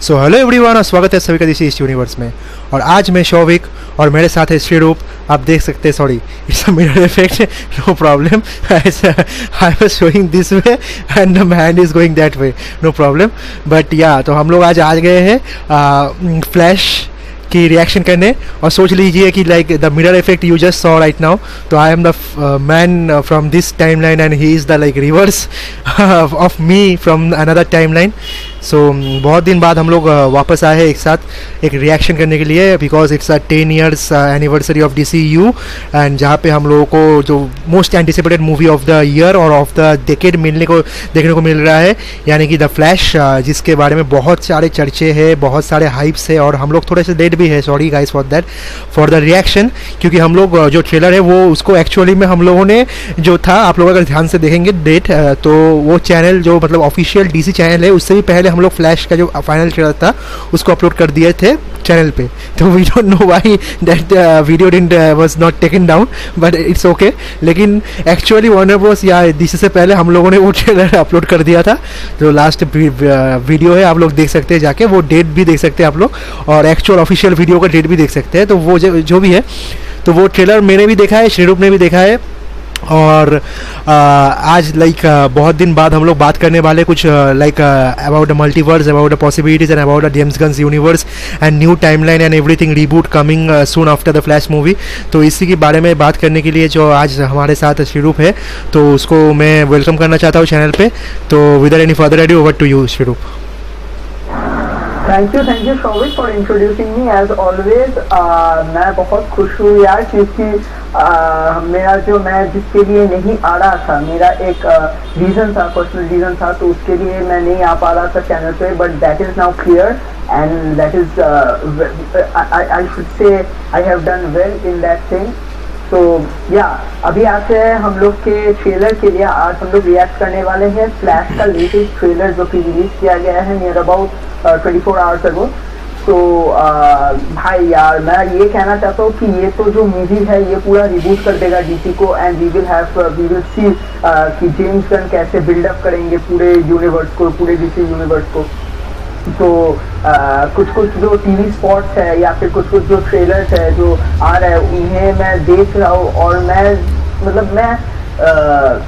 So hello everyone और स्वागत है सभी का दिस यूनिवर्स में। और आज मैं शौविक और मेरे साथ है श्रीरूप। आप देख सकते हैं, sorry it's a mirror effect, no problem. I was showing this way and the hand is going that way, no problem. But या तो हम लोग आज आ गए हैं फ्लैश की रिएक्शन करने। और सोच लीजिए कि like the mirror effect you just saw right now, तो I am the man from this timeline and he is the like reverse of me from another timeline. So बहुत दिन बाद हम लोग वापस आए हैं एक साथ एक रिएक्शन करने के लिए, because it's a 10 years anniversary of DCU, and जहाँ पे हम लोगों को जो most anticipated movie of the year और ऑफ द डेकेड देखने को मिल रहा है, यानी कि द फ्लैश, जिसके बारे में बहुत सारे चर्चे हैं, बहुत सारे हाइप्स है, और हम लोग थोड़े से लेट भी है, sorry guys for that, for the reaction. क्योंकि हम लोग जो ट्रेलर है वो उसको एक्चुअली में हम लोगों ने जो था, आप लोग अगर ध्यान से देखेंगे डेट, तो वो चैनल जो मतलब ऑफिशियल DC चैनल है, उससे भी पहले हम लोग फ्लैश का जो फाइनल ट्रेलर था उसको अपलोड कर दिए थे चैनल पे। तो we don't know why that video didn't was not taken down, but it's okay. लेकिन एक्चुअली वार्नर ब्रोस या DC से पहले हम लोगों ने वो ट्रेलर अपलोड कर दिया था। जो लास्ट वीडियो है आप लोग देख सकते हैं, जाके वो डेट भी देख सकते हैं आप लोग, और एक्चुअल ऑफिशियल वीडियो का डेट भी देख सकते हैं। तो वो जो भी है, तो वो ट्रेलर मैंने भी देखा है, श्रीरूप ने भी देखा है। और आज लाइक बहुत दिन बाद हम लोग बात करने वाले कुछ like about the multiverse, about the possibilities and about the James guns universe and new timeline and everything reboot coming soon after the Flash movie. तो इसी के बारे में बात करने के लिए जो आज हमारे साथ श्रीरूप है, तो उसको मैं वेलकम करना चाहता हूँ चैनल पे। तो without any further ado, over to you Srirup. Thank you Shouvik for introducing me as always. मैं बहुत खुश हूँ यार, क्योंकि मेरा जो मैं जिसके लिए नहीं आ रहा था, मेरा एक रीज़न था, पर्सनल रीज़न था, तो उसके लिए मैं नहीं आ पा रहा था चैनल पे। But that is now clear and that is I should say I have done well in that thing. तो या अभी आते हैं हम लोग के ट्रेलर के लिए। आज हम लोग रिएक्ट करने वाले हैं फ्लैश का लेटेस्ट ट्रेलर, जो कि रिलीज किया गया है नियर अबाउट 24 hours ago। तो भाई यार मैं ये कहना चाहता हूँ कि ये तो जो मूवी है ये पूरा रिबूट कर देगा DC को, एंड वी विल सी कि जेम्स गन कैसे बिल्डअप करेंगे पूरे यूनिवर्स को, पूरे DC यूनिवर्स को। तो कुछ जो TV स्पॉट्स है या फिर कुछ जो ट्रेलर्स है जो आ रहा है, उन्हें मैं देख रहा हूँ, और मैं मतलब मैं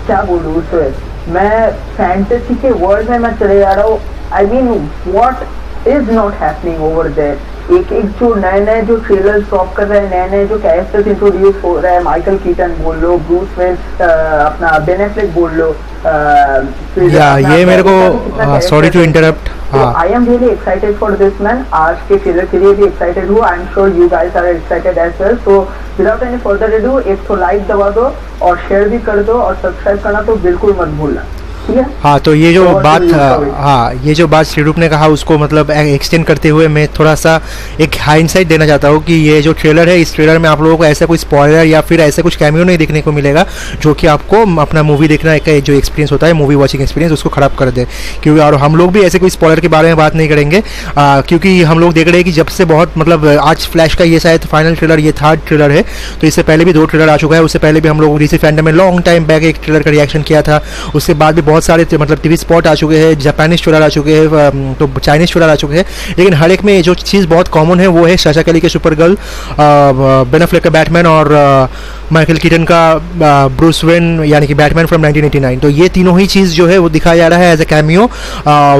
क्या बोलूँ उसे, मैं फैंटेसी के वर्ल्ड में मैं चले जा रहा हूँ। I mean what is not happening over there. एक जो नए जो ट्रेलर्स ड्रॉप कर रहे हैं, नए जो कैरेक्टर्स इंट्रोड्यूस हो रहे हैं, माइकल कीटन बोल लो, ब्रूस वेन, अपना बेन एफ्लेक बोल लो, ये मेरे को sorry to interrupt, I am really excited for this man. आज के ट्रेलर के लिए भी एक्साइटेड हूँ, I am sure you guys are excited as well. So without any further ado, एक तो लाइक दबा दो और शेयर भी कर दो, और सब्सक्राइब करना तो बिल्कुल मत भूलना। हाँ, तो ये जो बात, हाँ ये जो बात श्रीरूप ने कहा उसको मतलब एक्सटेंड करते हुए मैं थोड़ा सा एक हाइंडसाइट देना चाहता हूँ कि ये जो ट्रेलर है, इस ट्रेलर में आप लोगों को ऐसा कोई स्पॉइलर या फिर ऐसा कुछ कैमियो नहीं देखने को मिलेगा जो कि आपको अपना मूवी देखना का जो एक्सपीरियंस होता है, मूवी वॉचिंग एक्सपीरियंस, उसको ख़राब कर दे। क्योंकि और हम लोग भी ऐसे कोई स्पॉइलर के बारे में बात नहीं करेंगे, क्योंकि हम लोग देख रहे हैं कि जब से बहुत मतलब आज फ्लैश का ये शायद फाइनल ट्रेलर, ये 3rd ट्रेलर है। तो इससे पहले भी 2 ट्रेलर आ चुका है, उससे पहले भी हम लोग DC फैंडम में लॉन्ग टाइम बैक एक ट्रेलर का रिएक्शन किया था। उसके बाद भी बहुत सारे मतलब स्पॉट आ चुके हैं, जापानीज ट्रेलर आ चुके हैं, तो चाइनीज ट्रेलर आ चुके हैं। लेकिन हर एक में जो चीज़ बहुत कॉमन है वो है साशा कैली के सुपर गर्ल, बेन एफ्लेक का बैटमैन, और माइकल कीटन का ब्रूस वेन यानी कि बैटमैन फ्रॉम 1989। तो ये तीनों ही चीज़ जो है वो दिखाया जा रहा है as a cameo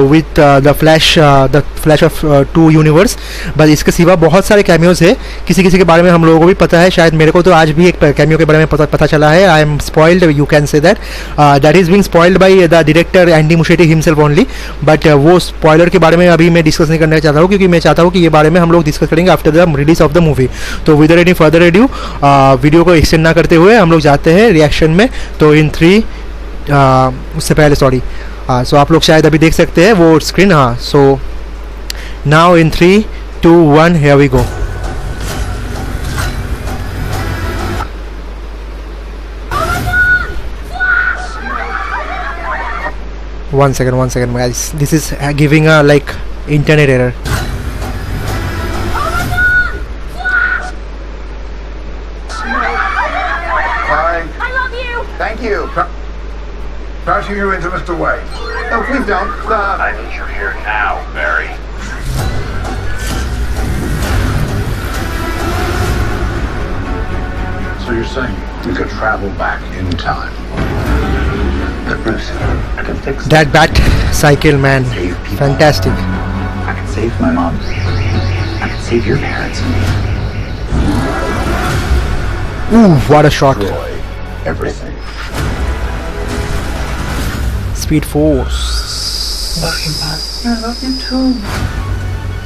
with the flash of 2 universe. बस इसके सिवा बहुत सारे कैमियोज है, किसी के बारे में हम लोगों को भी पता है, शायद मेरे को तो आज भी एक कैमियो के बारे में पता चला है। I am spoiled, you can say that is being spoiled by the director Andy Muschietti himself only. But वो स्पॉइलर के बारे में अभी मैं डिस्कस नहीं करना चाहता हूँ, क्योंकि मैं चाहता हूँ कि ये बारे में हम लोग डिस्कस करेंगे after the release of the movie. तो without any further ado, video को एक्सटेंड ना करते हुए हम लोग जाते हैं रिएक्शन में। तो इन 3 उससे पहले सॉरी, सो आप लोग शायद अभी देख सकते हैं वो स्क्रीन, हाँ। So now in 3, 2, 1 here we go. One second guys, this is giving a like internet error. Hi. I love you. Thank you. Passing you into Mr. Wayne. No, please don't. I need you here now, Barry. So you're saying we could travel back in time? But Bruce, I can fix That bat cycle, man, Save people. fantastic. I can save my mom. I can save your parents. Ooh, what a shot. Destroy everything. Speed Force. I love you too.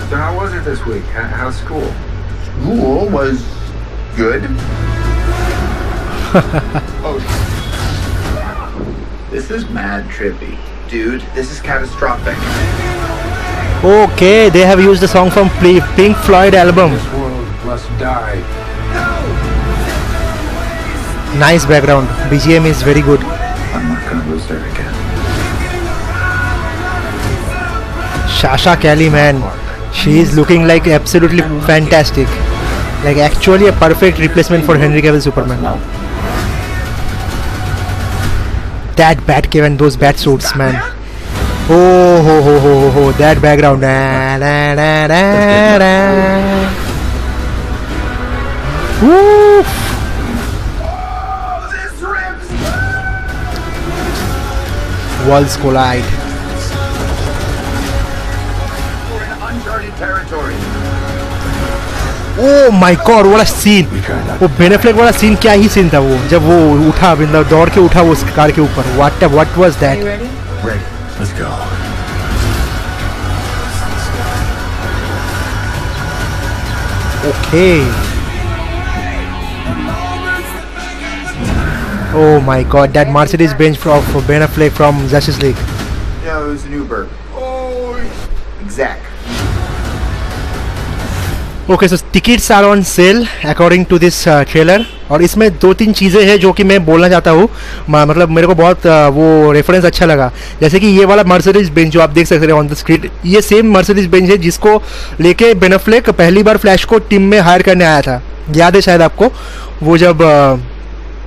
So how was it this week? How's school? School was good. Oh, this is mad trippy. Dude, this is catastrophic. Okay, they have used the song from Pink Floyd album. This world must die. Nice background. BGM is very good. I'm not gonna lose her again. Sasha Kelly, man, she is looking like absolutely fantastic. Like actually a perfect replacement for Henry Cavill Superman. That Batcave and those bat suits, man. Oh ho ho ho ho ho, that background. Da, da, da, da, da. Woo! This rips! Worlds collide. We're in uncharted territory. Oh my god, what a scene! वो Ben Affleck वाला scene क्या ही scene था वो, जब वो उठा मतलब दौड़ के उठा वो उस कार के ऊपर. What was that? Ready, let's go. Okay. Oh my god, that Mercedes Benz of Ben Affleck from Justice League. No, it was an Uber. Oh, exact. Okay, so tickets are on sale according to this trailer. और इसमें दो तीन चीज़ें हैं जो कि मैं बोलना चाहता हूँ. मतलब मेरे को बहुत वो रेफरेंस अच्छा लगा. जैसे कि ये वाला मर्सिडीज बेंच जो आप देख सकते हैं ऑन द स्क्रीन, ये सेम मर्सिडीज बेंच है जिसको लेके बेन एफ्लेक पहली बार फ्लैश को टीम में हायर करने आया था. याद है शायद आपको, वो जब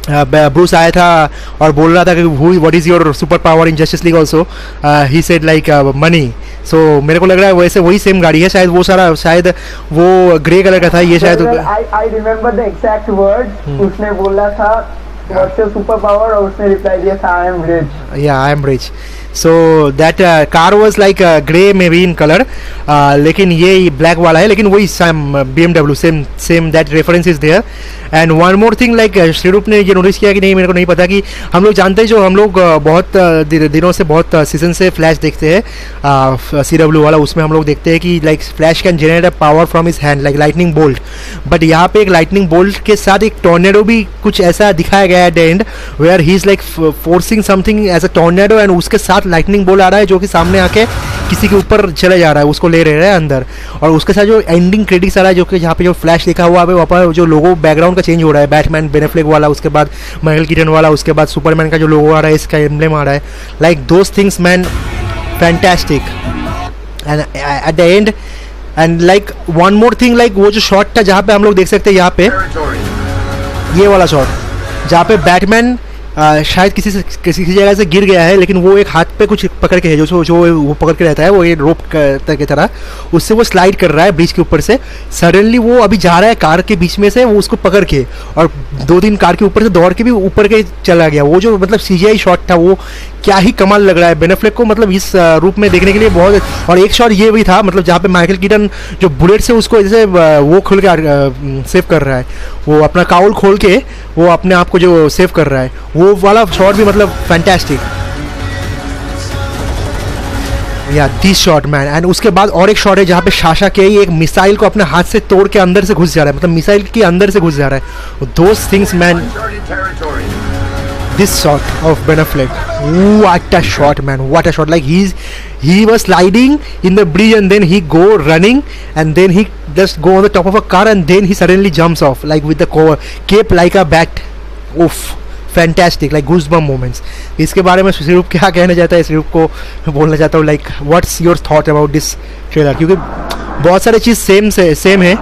ब्रूस आया था और बोल रहा था कि what is your superpower in Justice League also, he said like money. So मेरे को लग रहा है वैसे वही सेम गाड़ी है शायद. वो सारा शायद वो ग्रे कलर का था, ये शायद. I remember the exact words. उसने बोला था what's your super power और उसने रिप्लाई दिया था I am rich. Yeah, I am rich. So that car was like grey maybe in color, लेकिन ये ब्लैक वाला है, लेकिन वही same BMW same that reference is there. And one more thing, like Srirup ने ये नोटिस किया कि नहीं, मेरे को नहीं पता कि हम लोग जानते हैं, जो हम लोग बहुत दिनों से बहुत सीजन से फ्लैश देखते हैं CW वाला, उसमें हम लोग देखते हैं कि like flash can generate a power from his hand like lightning bolt. But यहाँ पे एक लाइटनिंग बोल्ट के साथ एक टॉर्नेडो भी कुछ ऐसा दिखाया गया है at the end, where he is like forcing something as a tornado, and उसके साथ लाइटनिंग बोल्ट आ रहा है जो कि सामने आके किसी के ऊपर चले जा रहा है, उसको ले रहे हैं अंदर. और उसके साथ जो एंडिंग क्रेडिट्स आ रहा है, जो कि जहाँ पे जो फ्लैश लिखा हुआ है वहाँ पर जो लोगो बैकग्राउंड का चेंज हो रहा है, बैटमैन बेन एफ्लेक वाला, उसके बाद माइकल कीटन वाला, उसके बाद सुपरमैन का जो लोगो आ रहा है, इसका एम्ब्लेम आ रहा है. Like those things man, fantastic. And eight the and and like one more thing, like वो जो शॉट था जहाँ पे हम लोग देख सकते हैं यहाँ पे, ये वाला शॉट जहाँ पे बैटमैन शायद किसी जगह से गिर गया है, लेकिन वो एक हाथ पे कुछ पकड़ के है, जो वो पकड़ के रहता है, वो ये रोप की तरह, उससे वो स्लाइड कर रहा है ब्रिज के ऊपर से. सडनली वो अभी जा रहा है कार के बीच में से, वो उसको पकड़ के और 2-3 कार के ऊपर से दौड़ के भी ऊपर के चला गया. वो जो मतलब CGI शॉट था वो क्या ही कमाल लग रहा है बेन एफ्लेक को, मतलब इस रूप में देखने के लिए बहुत. और एक शॉट ये भी था, मतलब जहाँ पे माइकल कीटन जो बुलेट से उसको जैसे वो खोल के सेव कर रहा है, वो अपना काउल खोल के वो अपने आप को जो सेव कर रहा है, वो वाला शॉट भी मतलब फैंटास्टिक. या दिस शॉट मैन. एंड उसके बाद और एक शॉट है जहाँ पे साशा के एक मिसाइल को अपने हाथ से तोड़ के अंदर से घुस जा रहा है, मतलब मिसाइल के अंदर से घुस जा रहा है. Those things man. This shot of Ben Affleck, what a shot man, what a shot. Like he was sliding in the bridge and then he go running and then he just go on the top of a car and then he suddenly jumps off like with the cape like a bat. Oof, fantastic, like goosebump moments. इसके बारे में श्रीरूप क्या कहना चाहता है, श्रीरूप को बोलना चाहता हूँ like what's your thought about this trailer, क्योंकि बहुत सारे चीज़ सेम है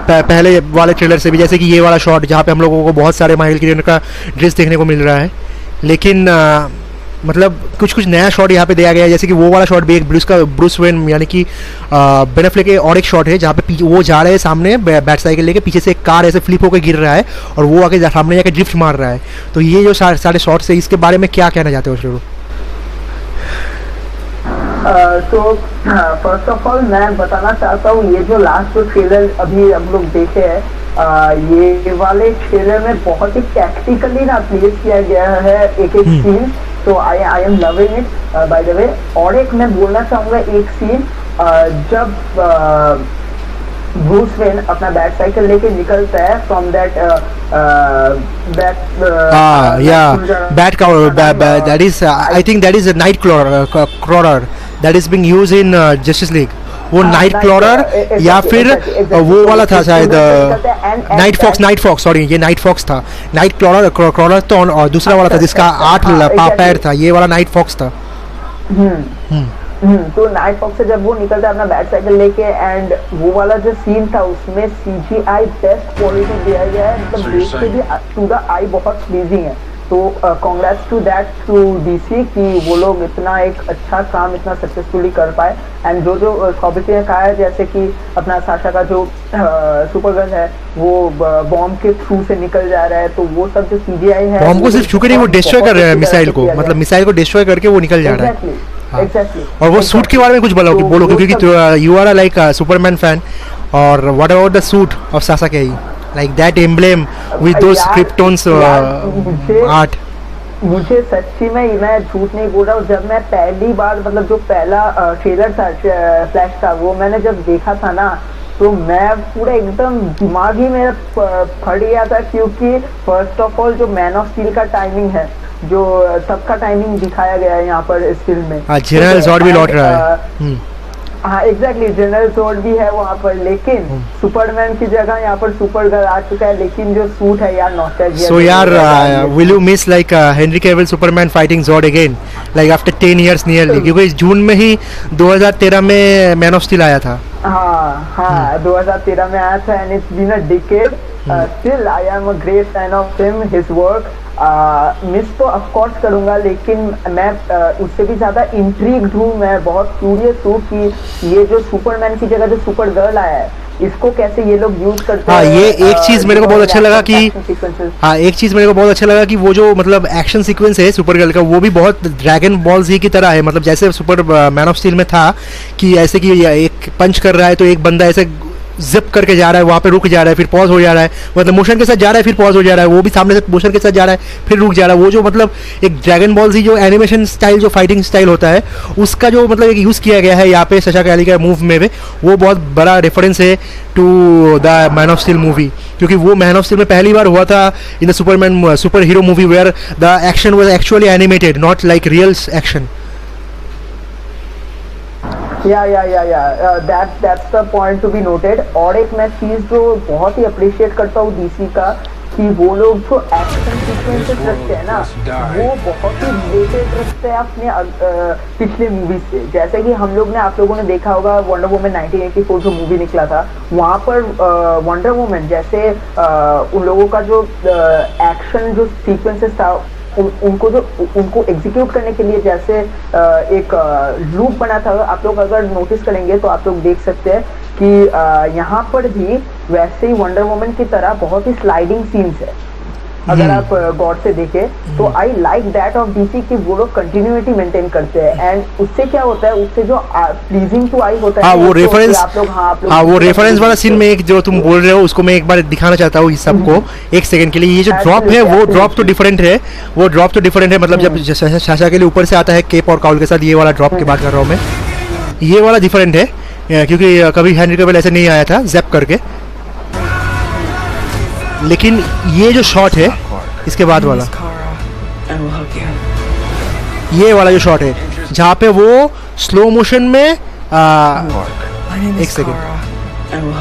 पहले वाले ट्रेलर से भी, जैसे कि ये वाला शॉट जहाँ पे हम लोगों को बहुत सारे माइकल कीटन का ड्रेस देखने को मिल रहा है, लेकिन मतलब कुछ कुछ नया शॉट यहाँ पे दिया गया है, जैसे कि वो वाला शॉट भी एक ब्रूस वेन यानी कि बेन एफ्लेक के और एक शॉट है जहाँ पे वो जा रहे हैं सामने बैट साइकिल लेके, पीछे से एक कार ऐसे फ्लिप होकर गिर रहा है और वो आके सामने जाके ड्रिफ्ट मार रहा है। तो ये जो सारे शॉट्स है, इसके बारे में क्या कहना चाहते हो श्रीरूप? तो फर्स्ट ऑफ ऑल मैं बताना चाहता हूँ, ये जो लास्ट जो ट्रेलर अभी हम लोग देखे हैं, ये वाले ट्रेलर में बहुत ही टैक्टिकली ना प्लेस किया गया है एक एक सीन। तो I am loving it by the way. और एक मैं बोलना चाहूँगा एक सीन जब ब्रूस वेन अपना बैट साइकिल लेके निकलता है from that bat that is I think that is night crawler that is being used in Justice league. वो नाइट क्रॉलर या फिर वो वाला था शायद नाइट फॉक्स सॉरी, ये नाइट फॉक्स था। नाइट क्रॉलर तो और दूसरा वाला था जिसका 8 पैर था, ये वाला नाइट फॉक्स था। तो नाइट फॉक्स से जब वो निकलता है अपना बैट साइकिल लेके, एंड वो वाला जो सीन था उसमें CGI बेस्ट क्वालिटी दिया गया है, मतलब देख के भी टू द आई बहुत प्लीजिंग है। तो congrats to that to DC कि वो लोग इतना एक अच्छा काम इतना सक्सेसफुली कर पाए। एंड जो सौबिक ने कहा है, जैसे कि अपना साशा का जो सुपरगन है वो बॉम्ब के थ्रू से निकल जा रहा है, तो वो सब जो CGI है, बॉम्ब को सिर्फ छू के नहीं, वो डिस्ट्रॉय कर रहे हैं मिसाइल को, मतलब मिसाइल को डिस्ट्रॉय करके वो निकल जा रहा है। Exactly. और वो सूट के बारे में कुछ बोलो क्योंकि you are like Superman fan, और what about the suit of Sasha Calle, like that emblem with those Krypton's art. मुझे सच्ची में, मैं झूठ नहीं बोल रहा हूँ, जब मैं पहली बार मतलब जो पहला ट्रेलर था फ्लैश का, वो मैंने जब देखा था ना, तो मैं पूरा एकदम दिमाग ही मेरा फट गया था, क्योंकि फर्स्ट ऑफ ऑल जो मैन ऑफ स्टील का टाइमिंग है, जो सबका टाइमिंग दिखाया गया है यहाँ पर इस फिल्म में, जनरल ज़ॉर्ड भी लौट रहा है। हाँ एग्जैक्टली, जनरल ज़ॉर्ड भी है वहाँ पर, लेकिन सुपरमैन की जगह यहाँ पर सुपरगर्ल आ चुका है, लेकिन जो सूट है यार नॉस्टैल्जिया। सो यार will you miss like Henry Cavill Superman fighting Zod again like after 10 years nearly, क्योंकि जून में ही 2013 में मैन ऑफ स्टील आया था। हाँ 2013 में आया था, and it's been a decade. Still I am a great fan of him, his work. Miss तो ऑफ कोर्स करूंगा, लेकिन मैं उससे भी ज्यादा इंट्रीग्ड हूँ, मैं बहुत क्यूरियस हूँ कि ये जो सुपरमैन की जगह जो सुपर गर्ल आया है, इसको कैसे ये लोग यूज करते हैं। ये एक चीज मेरे को बहुत अच्छा लगा कि एक चीज मेरे को बहुत अच्छा लगा कि वो जो मतलब एक्शन सीक्वेंस है सुपर गर्ल का, वो भी बहुत ड्रैगन बॉल जी की तरह है, मतलब जैसे सुपर मैन ऑफ स्टील में था कि ऐसे कि एक पंच कर रहा है तो एक बंदा ऐसे जिप करके जा रहा है, वहाँ पे रुक जा रहा है, फिर पॉज हो जा रहा है, मतलब मोशन के साथ जा रहा है, फिर पॉज हो जा रहा है, वो भी सामने से मोशन के साथ जा रहा है, फिर रुक जा रहा है। वो जो मतलब एक ड्रैगन बॉल जी जो एनिमेशन स्टाइल, जो फाइटिंग स्टाइल होता है, उसका जो मतलब एक यूज़ किया गया है यहाँ पे साशा कैली का मूव में भी, वो बहुत बड़ा रेफरेंस है to the man of steel movie, क्योंकि वो मैन ऑफ स्टील में पहली बार हुआ था in the superhero movie where the action was actually animated, not like real action. That's the point to be noted। और एक मैं चीज जो बहुत ही अप्रिशिएट करता हूँ DC का, कि वो लोग जो एक्शन सीक्वेंसेस रखते हैं ना, वो बहुत ही रिलेटेड रखते हैं अपने पिछले मूवीज से। जैसे कि हम लोग ने, आप लोगों ने देखा होगा वंडर वुमन 1984 जो मूवी निकला था, वहाँ पर वंडर वुमन जैसे उन लोगों का जो एक्शन जो सीक्वेंसेस था, उनको एग्जीक्यूट करने के लिए जैसे एक लूप बना था। आप लोग अगर नोटिस करेंगे तो आप लोग देख सकते हैं कि यहाँ पर भी वैसे ही वंडर वुमन की तरह बहुत ही स्लाइडिंग सीन्स है, अगर आप गौर से देखें तो। I like that of DC कि वो लोग कंटिन्यूटी मेंटेन करते हैं, एंड उससे क्या होता है, उससे जो प्लीजिंग टू आई होता है। वो रेफरेंस वाला सीन में एक जो तुम बोल रहे हो, उसको मैं एक बार दिखाना चाहता हूँ सबको एक सेकंड के लिए। ये जो ड्रॉप है, वो ड्रॉप तो डिफरेंट है, मतलब जब साशा के लिए ऊपर से आता है केप और काउल के साथ, ये वाला ड्रॉप की बात कर रहा हूँ मैं। ये वाला डिफरेंट है, क्योंकि कभी हेनरी कैविल ऐसे नहीं आया था जैप करके। लेकिन ये जो शॉट है इसके बाद वाला, ये वाला जो शॉट है जहाँ पे वो स्लो मोशन में एक second,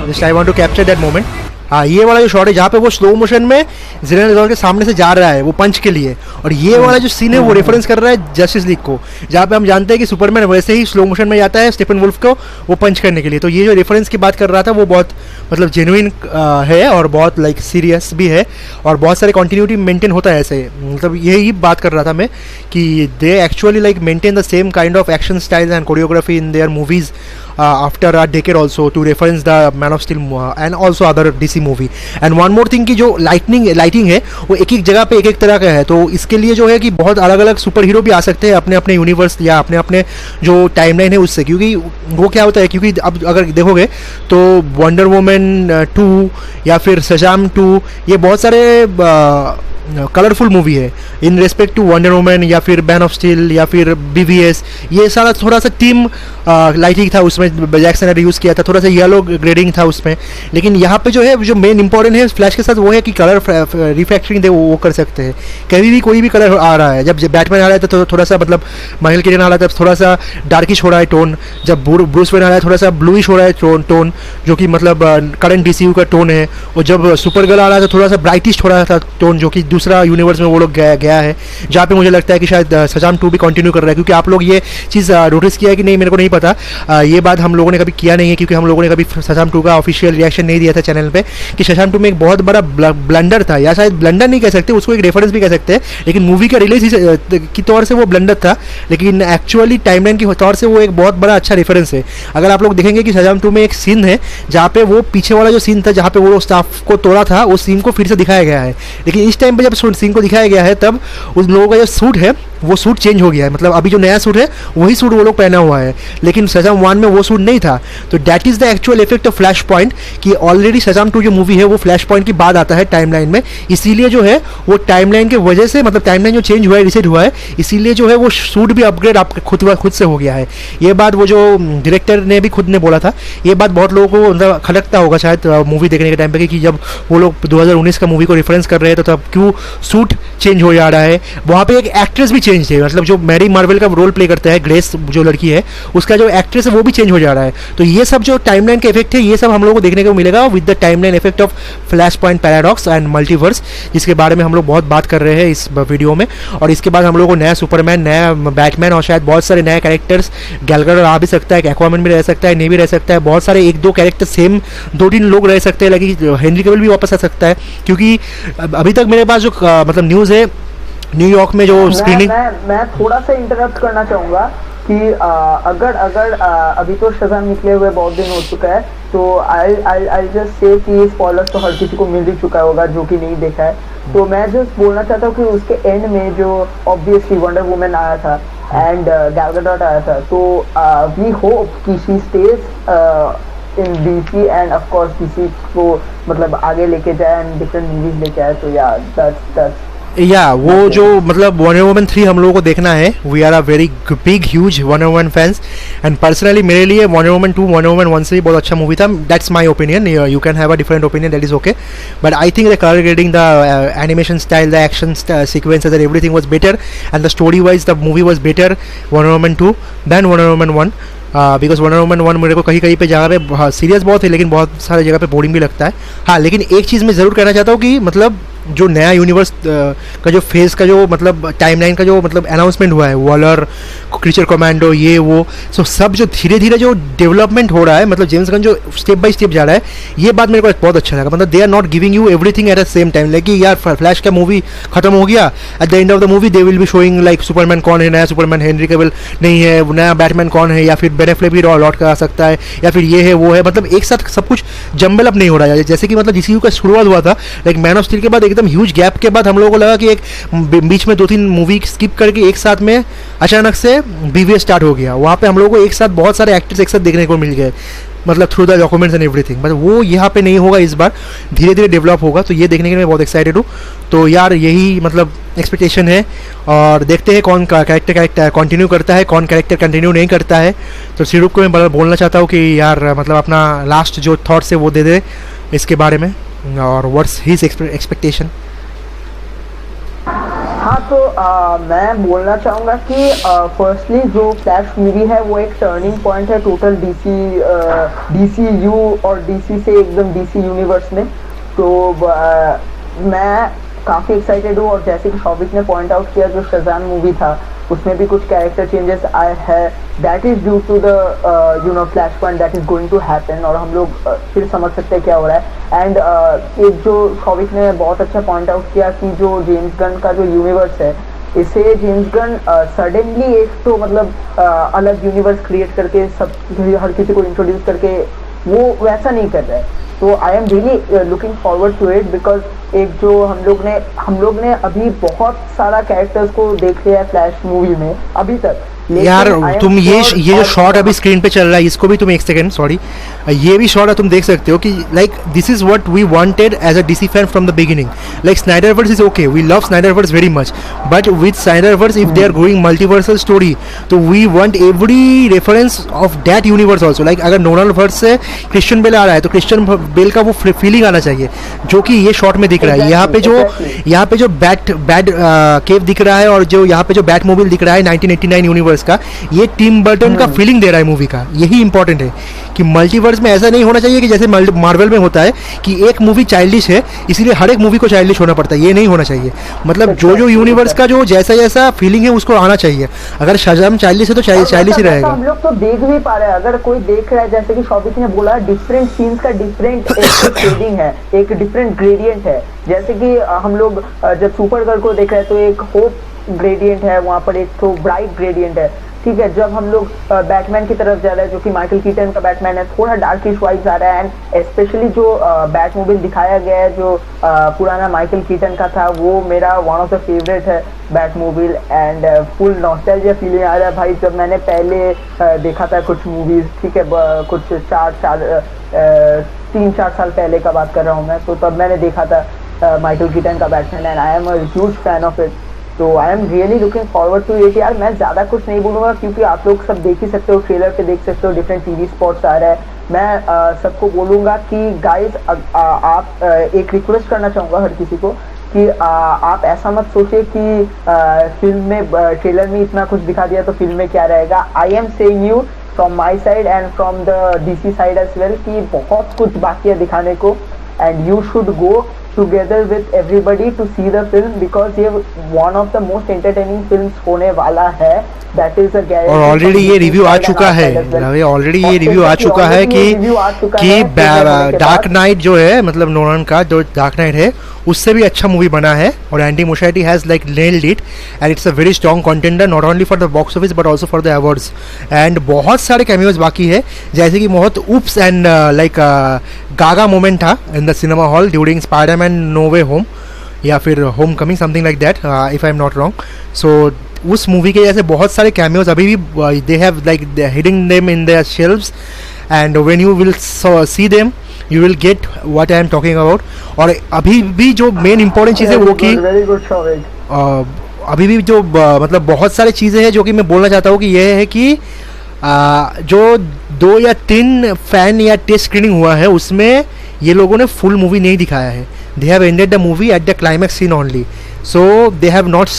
just I want to capture that moment. हाँ, ये वाला जो शॉट है जहाँ पे वो स्लो मोशन में ज़ेलेना जोर के सामने से जा रहा है वो पंच के लिए, और ये वाला जो सीन है वो रेफरेंस कर रहा है जस्टिस लीग को, जहाँ पे हम जानते हैं कि सुपरमैन वैसे ही स्लो मोशन में जाता है स्टीफन वुल्फ को वो पंच करने के लिए। तो ये जो रेफरेंस की बात कर रहा था वो बहुत मतलब जेन्युइन है और बहुत लाइक सीरियस भी है, और बहुत सारे कंटिन्यूटी मेंटेन होता है ऐसे। मतलब यही बात कर रहा था मैं कि they actually like maintain the same kind of action styles and choreography in their movies after a decade also to reference the Man of Steel and also other DC movie. And one more thing कि जो lighting है वो एक एक जगह पे एक एक तरह का है, तो इसके लिए जो है कि बहुत अलग अलग सुपर हीरो भी आ सकते हैं अपने अपने यूनिवर्स या अपने अपने जो टाइमलाइन है उससे, क्योंकि वो क्या होता है, क्योंकि अब अगर देखोगे तो वंडर वुमन 2 या फिर शज़ाम 2 ये बहुत सारे कलरफुल मूवी है in respect to wonder woman या फिर मैन ऑफ स्टील या फिर BVS। ये सारा थोड़ा सा टीम लाइटिंग था उसमें, जैक्सन ने यूज़ किया था, थोड़ा सा येलो ग्रेडिंग था उसमें। लेकिन यहाँ पे जो है जो मेन इंपॉर्टेंट है फ्लैश के साथ वो है कि कलर रिफैक्टरिंग वो कर सकते हैं, कभी भी कोई भी कलर आ रहा है। जब बैटमैन आ रहा है तो थोड़ा सा मतलब माइकल केटन आ रहा है तब थोड़ा सा डार्किश हो रहा है टोन, जब ब्रूस वेन आ रहा है थोड़ा सा ब्लूइश हो रहा है टोन जो कि मतलब करंट DCU का टोन है, और जब सुपर गर्ल आ रहा है तो थोड़ा सा ब्राइटिश हो रहा था टोन जो कि दूसरा यूनिवर्स में वो लोग गया है, जहाँ पे मुझे लगता है कि शायद शज़ाम 2 भी कंटिन्यू कर रहा है। क्योंकि आप लोग ये चीज़ नोटिस किया है कि नहीं मेरे को नहीं पता, ये बात हम लोगों ने कभी किया नहीं है क्योंकि हम लोगों ने कभी शज़ाम 2 का ऑफिशियल रिएक्शन नहीं दिया था चैनल पे, कि शज़ाम 2 में एक बहुत बड़ा ब्लंडर था, या शायद ब्लंडर नहीं कह सकते उसको, एक रेफरेंस भी कह सकते हैं, लेकिन मूवी का रिलीज की तौर से वो ब्लंडर था, लेकिन एक्चुअली टाइमलाइन की तौर से वो एक बहुत बड़ा अच्छा रेफरेंस है। अगर आप लोग देखेंगे कि शज़ाम 2 में एक सीन है जहाँ पे वो पीछे वाला जो सीन था जहाँ पे वो स्टाफ को तोड़ा था उस सीन को फिर से दिखाया गया है, लेकिन इस टाइम पे जब सीन को दिखाया गया है तब उस लोगों का जो सूट है वो सूट चेंज हो गया है। मतलब अभी जो नया सूट है वही सूट वो लोग पहना हुआ है, लेकिन शज़ाम 1 में वो सूट नहीं था। तो that is the actual effect of flash point, कि ऑलरेडी शज़ाम 2 जो मूवी है वो फ्लैश पॉइंट के बाद आता है टाइमलाइन में, इसीलिए जो है वो टाइमलाइन के वजह से मतलब टाइमलाइन जो चेंज हुआ है रिसेट हुआ है, इसीलिए जो है वो सूट भी अपग्रेड आप खुद से हो गया है। ये बात वो जो डायरेक्टर ने भी खुद ने बोला था, ये बात बहुत लोगों को मतलब खटकता होगा शायद मूवी देखने के टाइम पे कि जब वो लोग 2019 का मूवी को रेफरेंस कर रहे हैं तो तब क्यों सूट चेंज हो जा रहा है। वहाँ पे एक एक्ट्रेस भी चेंज है, मतलब जो मैरी मार्वेल का रोल प्ले करता है ग्रेस जो लड़की है उसका जो एक्ट्रेस है वो भी चेंज हो जा रहा है। तो ये सब जो टाइमलाइन का इफेक्ट है ये सब हम लोगों को देखने को मिलेगा with the timeline effect of flash point paradox and multiverse, जिसके बारे में हम लोग बहुत बात कर रहे हैं इस वीडियो में। और इसके बाद हम लोगों को नया सुपरमैन, नया बैटमैन और शायद बहुत सारे नए कैरेक्टर्स, गैल गैडोट आ भी सकता है, एक्वामैन भी रह सकता है, नेवी रह सकता है, बहुत सारे 1-2 कैरेक्टर सेम 2-3 लोग रह सकते हैं, लेकिन हेनरी कैविल भी वापस आ सकता है। क्योंकि अभी तक मेरे पास जो मतलब न्यूज़ है न्यूयॉर्क में जो स्क्रीनिंग, मैं थोड़ा सा इंटरप्ट करना चाहूँगा कि अगर अभी तो शज़ाम निकले हुए बहुत दिन हो चुका है, तो आई जस्ट से कि स्पॉयलर्स तो हर किसी को मिल ही चुका होगा जो कि नहीं देखा है। तो मैं जस्ट बोलना चाहता हूँ कि उसके एंड में जो ऑब्वियसली वंडर वुमन आया था एंड गैल गैडोट आया था, तो वी होप कि she stage in DC end of course DC को मतलब आगे लेके जाए एंड डिफरेंट मूवीज लेके आए। तो या दैट्स वो जो मतलब वंडर वुमन 3 हम लोगों को देखना है। We are a very big huge wonder woman fans, and personally मेरे लिए वंडर वुमन 2 वंडर वुमन 1 से भी बहुत अच्छा मूवी था। That's my opinion, you can have a different opinion, that is okay, but I think the colour grading, the animation style, the action sequences and everything was better, and the story wise the movie was better wonder woman 2 then wonder woman 1, because wonder woman 1 मेरे को कहीं पे जगह पे serious बहुत है लेकिन बहुत सारे जगह पे बोरिंग भी लगता है। हाँ, लेकिन एक चीज़ मैं ज़रूर कहना चाहता हूँ कि मतलब जो नया यूनिवर्स का जो फेज़ का जो मतलब टाइमलाइन का जो मतलब अनाउंसमेंट हुआ है, वॉलर, क्रीचर कमांडो, ये वो सब जो धीरे धीरे जो डेवलपमेंट हो रहा है, मतलब जेम्स गन जो स्टेप बाय स्टेप जा रहा है, ये बात मेरे को बहुत अच्छा लगा। मतलब they are not giving you everything at the same time, like कि यार फ्लैश का मूवी खत्म हो गया, at the end of the movie they will be showing like Superman कौन है, नया सुपरमैन हेनरी कैविल नहीं है, नया बैटमैन कौन है, या फिर बेन एफ्लेक भी लौट कर आ सकता है, या फिर ये है वो है, मतलब एक साथ सब कुछ जम्बल अप नहीं हो रहा है। जैसे कि मतलब DCU का शुरुआत हुआ था लाइक मैन ऑफ स्टील के बाद एकदम ह्यूज गैप के बाद हम लोगों को लगा कि एक बीच में 2-3 मूवी स्किप करके एक साथ में अचानक से BVS स्टार्ट हो गया। वहाँ पे हम लोगों को एक साथ बहुत सारे एक्टर्स एक साथ देखने को मिल गए, मतलब through the documents and everything, मतलब वो यहाँ पे नहीं होगा, इस बार धीरे धीरे डेवलप होगा। तो ये देखने के लिए मैं बहुत एक्साइटेड हूँ। तो यार यही मतलब एक्सपेक्टेशन है, और देखते हैं कौन कैरेक्टर कंटिन्यू करता है, कौन कैरेक्टर कंटिन्यू नहीं करता है। तो सिरूप को मैं बोलना चाहता हूँ कि यार मतलब अपना लास्ट जो थॉट्स है वो दे दे इसके बारे में, और व्हाट्स हिज एक्सपेक्टेशन। हाँ, तो मैं बोलना चाहूँगा कि फर्स्टली जो फ्लैश मूवी है वो एक टर्निंग पॉइंट है टोटल DCU और DC से एकदम DC यूनिवर्स में। तो मैं काफ़ी एक्साइटेड हूँ। और जैसे कि शौविक ने पॉइंट आउट किया, जो शज़ाम मूवी था उसमें भी कुछ कैरेक्टर चेंजेस आए हैं, that is due to the Flashpoint that is going to happen, और हम लोग फिर समझ सकते हैं क्या हो रहा है। एंड एक जो शौविक ने बहुत अच्छा पॉइंट आउट किया कि जो जेम्स गन का जो यूनिवर्स है, इसे जेम्स गन सडनली एक तो मतलब अलग यूनिवर्स क्रिएट करके सब हर किसी को इंट्रोड्यूस करके वो वैसा नहीं कर रहा है। तो I am really looking forward to it, because एक जो हम लोग ने अभी बहुत सारा कैरेक्टर्स को देख लिया है फ्लैश मूवी में अभी तक। यार तुम ये जो शॉट अभी स्क्रीन पे चल रहा है, इसको भी तुम एक सेकंड, सॉरी, ये भी शॉट तुम देख सकते हो कि like this is what we wanted as a DC fan from the beginning. Like Snyderverse is okay, we love Snyderverse very much, but with Snyderverse if they are going multiversal story, तो we want every reference of that universe also. Like अगर Nolanverse से Christian Bale आ रहा है तो Christian Bale का वो feeling आना चाहिए जो कि ये शॉट में दिख रहा है। यहाँ पे जो बैड केव दिख रहा है और जो यहाँ पे जो बैट मोबाइल दिख रहा है 1989 यूनिवर्स का, ये टिम बर्टन का फीलिंग दे रहा है मूवी का। यही इंपॉर्टेंट है कि मल्टीवर्स में ऐसा नहीं होना चाहिए कि जैसे मार्वल में होता है कि एक मूवी चाइल्डिश है इसलिए हर एक मूवी को चाइल्डिश होना पड़ता है। ये नहीं होना चाहिए। मतलब जो यूनिवर्स का जो जैसा फीलिंग है उसको आना चाहिए। अगर शज़ाम चाइल्डिश है तो चाइल्डिश ही रहेगा। हम लोग तो देख भी पा रहे हैं, अगर कोई देख रहा है, जैसे कि शौविक ने बोला, डिफरेंट सीन्स का डिफरेंट शेडिंग है, एक डिफरेंट ग्रेडियंट है। जैसे कि हम लोग जब सुपर गर्ल को देख रहे हैं तो एक होप ग्रेडियंट है, वहाँ पर एक तो ब्राइट ग्रेडियंट है, ठीक है। जब हम लोग बैटमैन की तरफ जा रहे हैं, जो कि माइकल कीटन का बैटमैन है, थोड़ा डार्किश वाइब्स आ रहा है। एंड स्पेशली जो बैटमोबाइल दिखाया गया है जो पुराना माइकल कीटन का था, वो मेरा वन ऑफ द फेवरेट है Batmobile. And full nostalgia feeling आ रहा है भाई। जब मैंने पहले देखा था कुछ मूवीज, ठीक है, कुछ 3-4 साल पहले का बात कर रहा हूँ मैं, तो तब मैंने देखा था माइकल कीटन का Batman, and I am a huge fan of it. तो I am really looking forward to it. यार मैं ज़्यादा कुछ नहीं बोलूँगा क्योंकि आप लोग सब देख ही सकते हो, ट्रेलर पे देख सकते हो, डिफरेंट टीवी स्पॉट्स आ रहा है। मैं सबको बोलूँगा कि गाइज आप एक रिक्वेस्ट करना चाहूँगा हर किसी को कि आप ऐसा मत सोचिए कि फिल्म में ट्रेलर में इतना कुछ दिखा दिया तो फिल्म में क्या रहेगा। I am saying you from my side and from the DC side as well कि बहुत कुछ बाकी है दिखाने को, and you should go together with everybody to see the film because ये one of the most entertaining films होने वाला है। That is a guarantee। और ऑलरेडी ये रिव्यू आ चुका है, ऑलरेडी ये रिव्यू आ चुका है कि डार्क नाइट जो है, मतलब नोलन का जो डार्क नाइट है उससे भी अच्छा मूवी बना है। और Andy Muschietti has like nailed it and it's a very strong contender not only for the box office but also for the awards. And बहुत सारे कैमियोज बाकी है, जैसे कि बहुत oops and like gaga moment था in the cinema hall during Spiderman No Way Home या फिर Homecoming something like that if I am not wrong. So उस मूवी के जैसे बहुत सारे कैमियोज अभी भी they have like heading them in their shelves, and when you will see them you will get what I am talking about. और अभी भी जो मेन इंपॉर्टेंट चीज़ है वो कि अभी भी जो मतलब बहुत सारी चीज़ें हैं जो कि मैं बोलना चाहता हूँ कि यह है कि जो 2 या 3 फैन या टेस्ट स्क्रीनिंग हुआ है उसमें ये लोगों ने फुल मूवी नहीं दिखाया है। they have ended the movie at the climax scene only, so they have not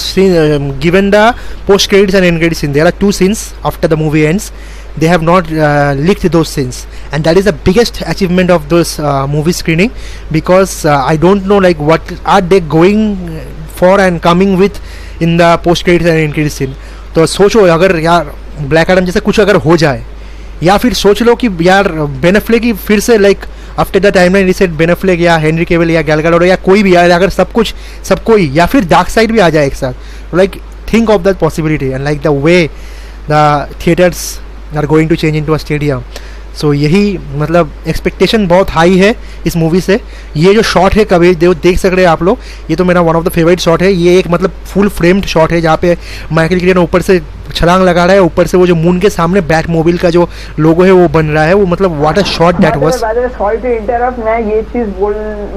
given the post credits and end credits scene. There are 2 scenes after the movie ends. They have not leaked those scenes, and that is the biggest achievement of those movie screening, because I don't know like what are they going for and coming with in the post credits and end credits scene. तो सोचो अगर यार black Adam जैसे कुछ अगर हो जाए, या फिर सोच लो कि यार बेन एफ्लेक की फिर से like after the timeline reset Ben Affleck या हेनरी केविल या गैल गैडोट या कोई भी, अगर सब कोई या फिर डार्क साइड भी आ जाए एक साथ, like think of that possibility and like the way the theatres are going to change in to a stadium. So यही मतलब एक्सपेक्टेशन बहुत हाई है इस मूवी से। ये जो शॉट है कभी देख सक रहे हैं आप लोग, ये तो मेरा one of the favourite shot है। ये एक मतलब फुल फ्रेम्ड शॉट है जहाँ पे माइकल कीटन ऊपर से छलांग लगा रहा है, ऊपर से वो जो मून के सामने बैट मोबाइल का जो लोगो है वो बन रहा है। वो मतलब what a shot that was. Sorry to interrupt, मैं ये चीज़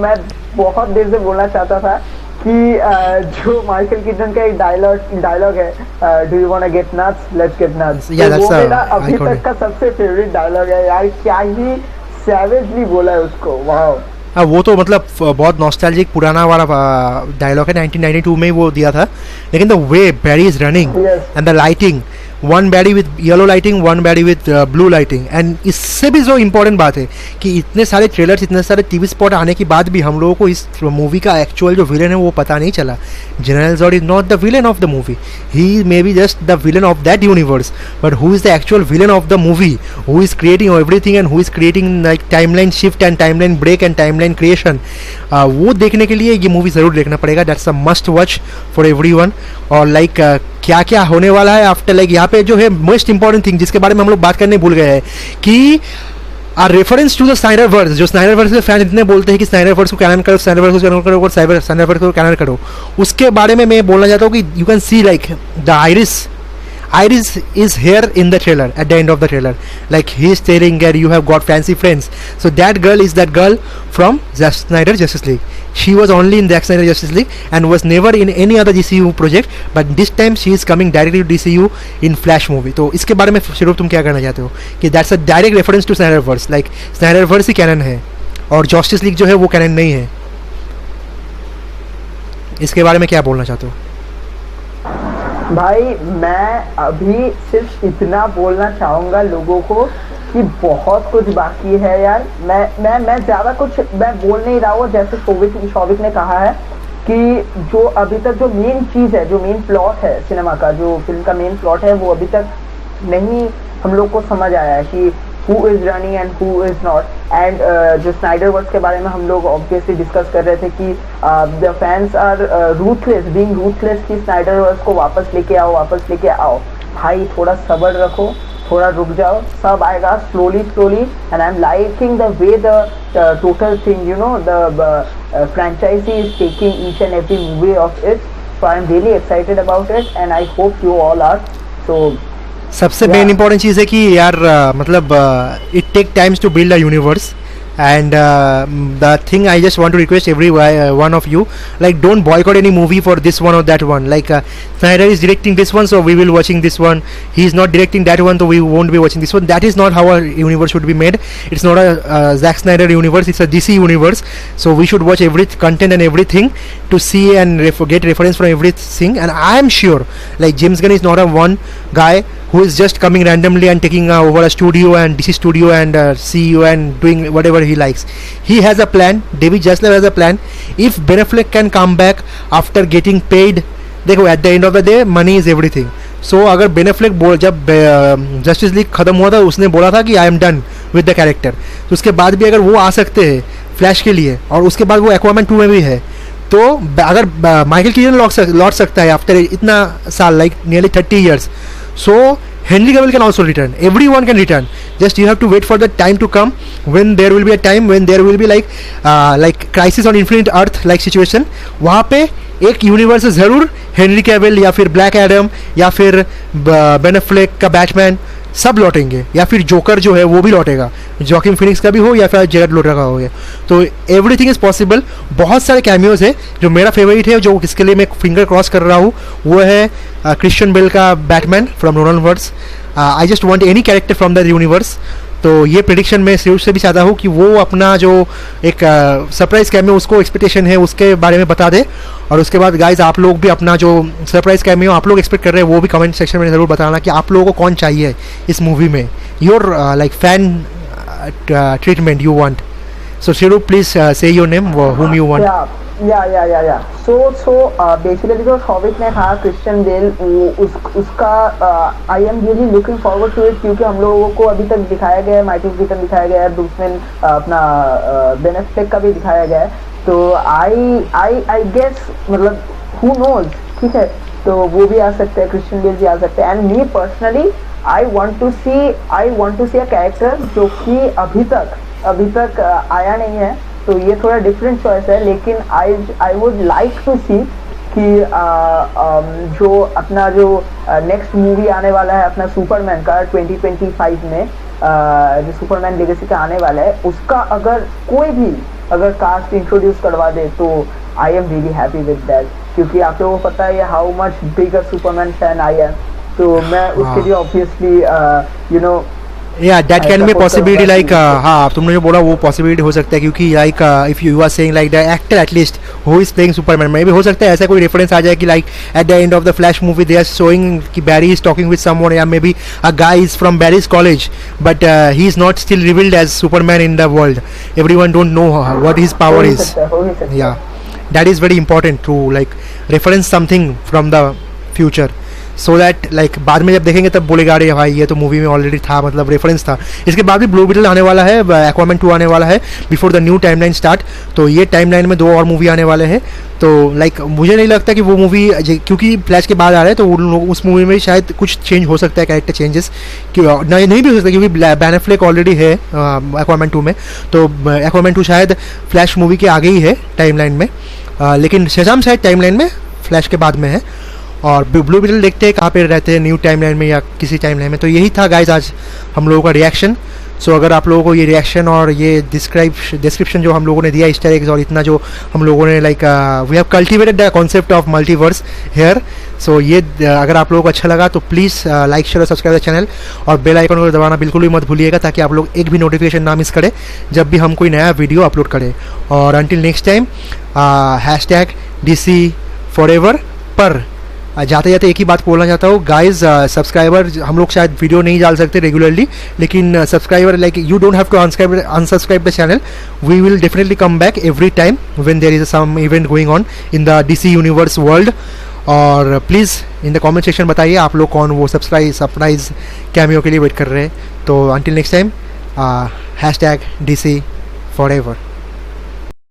मैं बहुत देर से बोलना चाहता था कि जो माइकल कीटन का एक डायलॉग है, do you wanna get nuts, let's get nuts, वो मेरा अभी तक का सबसे फेवरेट डायलॉग है यार। क्या ही सैवेजली बोला है उसको, वाओ। हाँ वो तो मतलब बहुत नॉस्टैल्जिक पुराना वाला डायलॉग है, 1992 में वो दिया था। लेकिन the way Barry is running and the lighting, one baddie with yellow lighting, one baddie with blue lighting. And इससे भी जो इम्पोर्टेंट बात है कि इतने सारे ट्रेलर्स, इतने सारे टीवी स्पॉट आने के बाद भी हम लोगों को इस मूवी का एक्चुअल जो विलन है वो पता नहीं चला. General Zod is not the villain of the movie, he may be just the villain of that universe, but who is the actual villain of the movie, who is creating everything and who is creating like timeline shift and timeline break and timeline creation. वो देखने के लिए ये movie ज़रूर देखना पड़ेगा. That's a must watch for everyone. और like क्या क्या होने वाला है आफ्टर, लाइक यहाँ पे जो है मोस्ट इंपॉर्टेंट थिंग जिसके बारे में हम लोग बात करने भूल गए हैं कि reference to the Snyderverse. जो स्नाइडर वर्स के फैन इतने बोलते हैं कि स्नाइडर वर्स को कैनन करो, स्नाइडर वर्स को कैनन करो और स्नाइडर वर्स को कैनन करो, उसके बारे में मैं बोलना चाहता हूँ कि you can see like the Iris is here in the trailer, at the end of the trailer. Like he is telling that you have got fancy friends. So that girl is that girl from Zack Snyder Justice League. She was only in Zack Snyder Justice League and was never in any other DCU project. But this time she is coming directly to DCU in Flash movie. तो इसके बारे में शिरूप तुम क्या कहना चाहते हो कि that's a direct reference to Snyderverse. Like Snyderverse he canon है और Justice League जो है वो canon नहीं है. इसके बारे में क्या बोलना चाहते हो? भाई मैं अभी सिर्फ इतना बोलना चाहूँगा लोगों को कि बहुत कुछ बाकी है यार. मैं ज़्यादा कुछ मैं बोल नहीं रहा हूँ. जैसे शौविक ने कहा है कि जो अभी तक जो मेन चीज़ है, जो मेन प्लॉट है सिनेमा का, जो फिल्म का मेन प्लॉट है, वो अभी तक नहीं हम लोग को समझ आया है कि who is running and who is not. and जो स्नाइडर वर्स के बारे में हम लोग ऑब्वियसली डिस्कस कर रहे थे कि the fans are being ruthless कि स्नाइडर वर्स को वापस लेके आओ. भाई थोड़ा सब्र रखो, थोड़ा रुक जाओ, सब आएगा slowly. and I'm liking the way the total thing, you know, the franchisee is taking each and every movie of it. So I'm really excited about it and I hope you all are. So सबसे main important चीज़ है कि यार मतलब it take times to build a universe. And the thing I just want to request every one of you, like don't boycott any movie for this one or that one. Like Snyder is directing this one, so we will watching this one. He is not directing that one, so we won't be watching this one. That is not how a universe should be made. It's not a Zack Snyder universe. It's a DC universe. So we should watch every content and everything to see and get reference from everything. And I am sure, like James Gunn is not a one guy who is just coming randomly and taking over a studio and DC studio and CEO and doing whatever he likes. He has a plan. David Zaslav has a plan. If Ben Affleck can come back after getting paid, देखो at the end of the day money is everything. So अगर Ben Affleck जब justice league खत्म हुआ था उसने बोला था कि I am done with the character, तो उसके बाद भी अगर वो आ सकते हैं फ्लैश के लिए और उसके बाद वो एक्वामैन 2 में भी है, तो अगर माइकल कीटन लौट सकता है आफ्टर इतना साल, like nearly 30 years, so Henry Cavill can also return. Everyone can return. Just you have to wait for the time to come when there will be a time when there will be like Crisis on Infinite Earth like situation. वहाँ पे एक universe ज़रूर Henry Cavill या फिर black Adam या फिर Ben Affleck का Batman सब लौटेंगे, या फिर जोकर जो है वो भी लौटेगा, जॉकिन फिनिक्स का भी हो या फिर जेरेड लेटो का हो. तो एवरीथिंग इज़ पॉसिबल. बहुत सारे कैमियोज है. जो मेरा फेवरेट है, जो इसके लिए मैं फिंगर क्रॉस कर रहा हूँ, वो है क्रिश्चियन बेल का Batman from Nolanverse. I just want any character from that universe. तो ये प्रेडिक्शन मैं सिर्फ से भी चाहता हूँ कि वो अपना जो एक सरप्राइज़ कैमियो उसको एक्सपेक्टेशन है उसके बारे में बता दे. और उसके बाद गाइज आप लोग भी अपना जो सरप्राइज़ कैमियो आप लोग एक्सपेक्ट कर रहे हैं वो भी कमेंट सेक्शन में ज़रूर बताना कि आप लोगों को कौन चाहिए इस मूवी में. Your like fan treatment you want. So Shiru please say your name whom you want. Yeah. So basically जो शौविक ने कहा क्रिश्चियन बेल, उसका I am really looking forward to it क्योंकि हम लोगों को अभी तक दिखाया गया है, माइकल कीटन दिखाया गया है, ब्रूसमैन अपना बेन एफ्लेक का भी दिखाया गया है. तो I guess मतलब who knows, ठीक है, तो वो भी आ सकते हैं, क्रिश्चियन बेल भी आ सकते हैं. And me personally I want to see a character जो कि अभी तक आया नहीं है. तो ये थोड़ा डिफरेंट चॉइस है, लेकिन आई वुड लाइक टू सी कि जो अपना जो नेक्स्ट मूवी आने वाला है अपना सुपरमैन का 2025 में, जो सुपरमैन लेगेसी का आने वाला है, उसका अगर कोई भी कास्ट इंट्रोड्यूस करवा दे तो I am really happy with that. क्योंकि आप लोगों को पता है how much bigger Superman fan I am. तो मैं उसके लिए ऑब्वियसली या दैट कैन बी ऐसा पॉसिबिलिटी होता लाइक है। हाँ तुमने जो बोला वो पॉसिबिलिटी हो सकता है क्योंकि like if you are saying like the actor at least who is playing Superman मे भी हो सकता है ऐसा कोई रेफरेंस आ जाए कि like at the end of the Flash movie they are showing कि Barry is talking with someone या maybe a guy is from Barry's college but he is not still revealed as Superman in the world everyone don't know what his हो power he is सकता है, हो ही सकता है। yeah that is very important to like reference something from the future so that like बाद में जब देखेंगे तब बोलेगा अरे भाई ये तो मूवी में ऑलरेडी था मतलब रेफरेंस था। इसके बाद भी ब्लू बीटल आने वाला है, एक्वामैन 2 आने वाला है before the new timeline start. तो ये टाइमलाइन में 2 और मूवी आने वाले हैं। तो लाइक मुझे नहीं लगता कि वो मूवी क्योंकि फ्लैश के बाद आ रहा है तो उन लोग उस मूवी में शायद कुछ चेंज हो सकता है, कैरेक्टर चेंजेस नहीं भी हो सकता क्योंकि बैन एफ्लेक ऑलरेडी है एक्वामैन 2 में। तो एक्वामैन 2 शायद फ्लैश मूवी के आगे ही है टाइमलाइन में, लेकिन शेज़ाम शायद टाइमलाइन में फ्लैश के बाद में है। और ब्लू बीटल देखते हैं कहाँ पे रहते हैं, न्यू टाइमलाइन में या किसी टाइमलाइन में। तो यही था गाइज आज हम लोगों का रिएक्शन। सो अगर आप लोगों को ये रिएक्शन और ये डिस्क्रिप्शन जो हम लोगों ने दिया ईस्टर एग्स और इतना जो हम लोगों ने like we have cultivated the concept of multiverse here. So ये अगर आप लोगों को अच्छा लगा तो प्लीज़ लाइक शेयर और सब्सक्राइब द चैनल और बेल आइकन को दबाना बिल्कुल भी मत भूलिएगा ताकि आप लोग एक भी नोटिफिकेशन ना मिस करें जब भी हम कोई नया वीडियो अपलोड करें। और until next time #DC forever पर जाते जाते एक ही बात बोलना चाहता हूँ गाइज, सब्सक्राइबर हम लोग शायद वीडियो नहीं डाल सकते रेगुलरली, लेकिन subscriber like you don't have to unsubscribe the channel. We will definitely come back every time when there is some event going on in the DC universe world. और please in the comment section बताइए आप लोग कौन वो surprise cameo के लिए wait कर रहे हैं। तो until next time #DC forever.